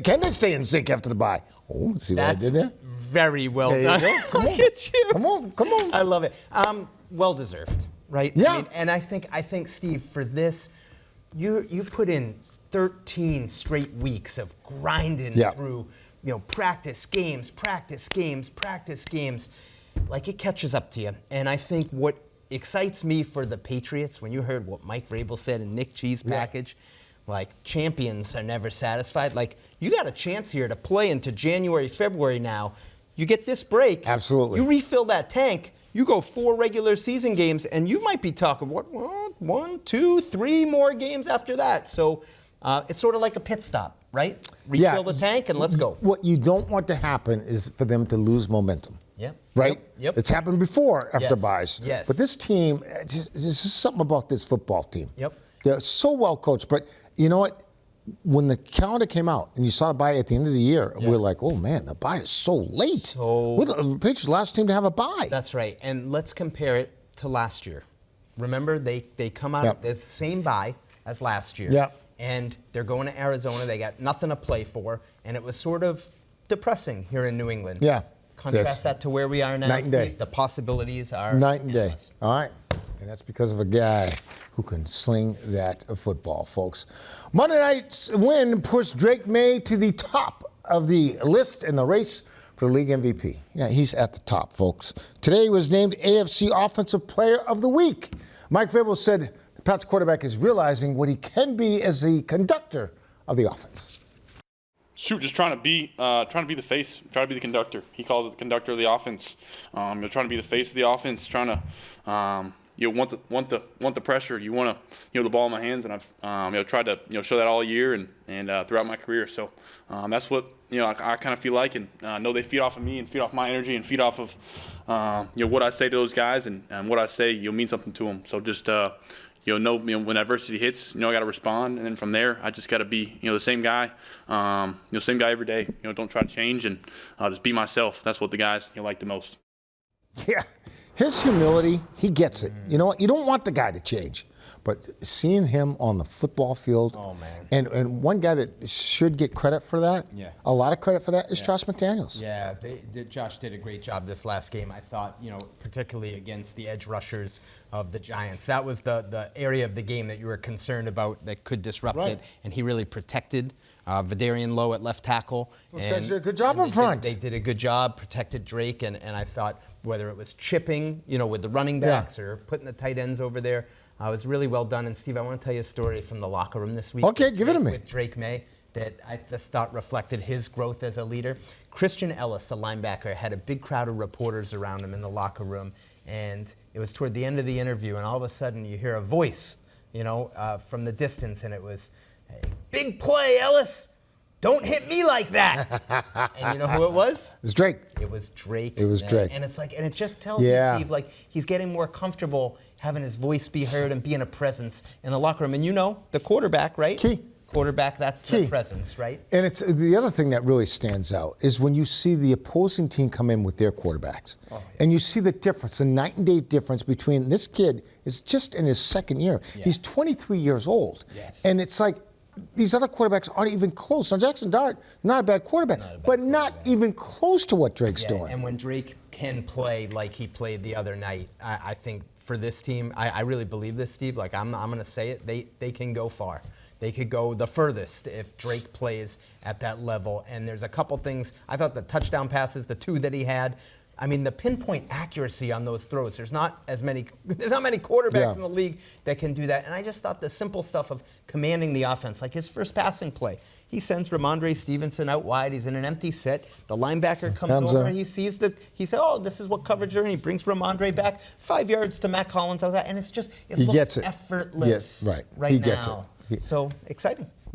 Can they stay in sync after the bye? Oh, see what I did there? Very well done. Come on. Look at you. Come on. I love it. Well deserved, right? Yeah. I mean, and I think, Steve, for this, you put in 13 straight weeks of grinding through, practice games. Like, it catches up to you. And I think what excites me for the Patriots, when you heard what Mike Vrabel said in Nick Cheese package, like, champions are never satisfied. Like, you got a chance here to play into January, February now. You get this break. Absolutely. You refill that tank. You go 4 regular season games, and you might be talking, 1, 2, 3 more games after that. So it's sort of like a pit stop, right? Refill the tank, and let's go. What you don't want to happen is for them to lose momentum. Yep. Right? Yep. It's happened before after buys. Yes. But this team, there's just something about this football team. Yep. They're so well coached. But you know what? When the calendar came out and you saw the bye at the end of the year, we're like, oh man, the bye is so late. We're the Patriots' last team to have a bye. That's right. And let's compare it to last year. Remember, they come out the same bye as last year. Yeah. And they're going to Arizona. They got nothing to play for. And it was sort of depressing here in New England. Yeah. Contrast that to where we are now, night and day. Steve. The possibilities are night and day. endless. All right. And that's because of a guy who can sling that football, folks. Monday night's win pushed Drake Maye to the top of the list in the race for the league MVP. Yeah, he's at the top, folks. Today he was named AFC Offensive Player of the Week. Mike Vrabel said the Pats quarterback is realizing what he can be as the conductor of the offense. Just trying to be the face, trying to be the conductor. He calls it the conductor of the offense. Trying to be the face of the offense, trying to want the pressure. You want to the ball in my hands, and I've tried to show that all year and throughout my career. So that's what I kind of feel like, and know they feed off of me and feed off my energy and feed off of what I say to those guys and what I say mean something to them. So just when adversity hits, I got to respond, and then from there, I just got to be, the same guy, same guy every day. Don't try to change, and just be myself. That's what the guys like the most. Yeah, his humility, he gets it. You know what? You don't want the guy to change, but seeing him on the football field, and one guy that should get credit for that, a lot of credit for that, is Josh McDaniels. Yeah, Josh did a great job this last game. I thought, particularly against the edge rushers of the Giants. That was the area of the game that you were concerned about that could disrupt it, and he really protected Vidarian Lowe at left tackle. Those guys did a good job in front. They did a good job, protected Drake, and I thought whether it was chipping, with the running backs or putting the tight ends over there, it was really well done. And Steve, I want to tell you a story from the locker room this week. Okay, give it to me. With Drake Maye that I just thought reflected his growth as a leader. Christian Ellis, the linebacker, had a big crowd of reporters around him in the locker room, and it was toward the end of the interview, and all of a sudden you hear a voice, from the distance, and it was, hey, "Big play, Ellis! Don't hit me like that!" And you know who it was? It was Drake. It was Drake. It was Drake. And it's like, and it just tells me, Steve, like he's getting more comfortable having his voice be heard and being a presence in the locker room. And the quarterback, right? Key. Quarterback, that's the presence, right? And it's the other thing that really stands out is when you see the opposing team come in with their quarterbacks. And you see the difference, the night and day difference between this kid is just in his second year. Yeah. He's 23 years old. Yes. And it's like, these other quarterbacks aren't even close. Now, Jackson Dart, not a bad quarterback, not even close to what Drake's doing. And when Drake can play like he played the other night, I think for this team, I really believe this, Steve. Like, I'm going to say it, they can go far. They could go the furthest if Drake plays at that level. And there's a couple things. I thought the touchdown passes, the 2 that he had, I mean, the pinpoint accuracy on those throws, there's not many quarterbacks in the league that can do that. And I just thought the simple stuff of commanding the offense, like his first passing play, he sends Ramondre Stevenson out wide. He's in an empty set. The linebacker comes over. He sees he said, "Oh, this is what coverage are," and he brings Ramondre back 5 yards to Mac Hollins. And it's just, it looks effortless right now. So exciting.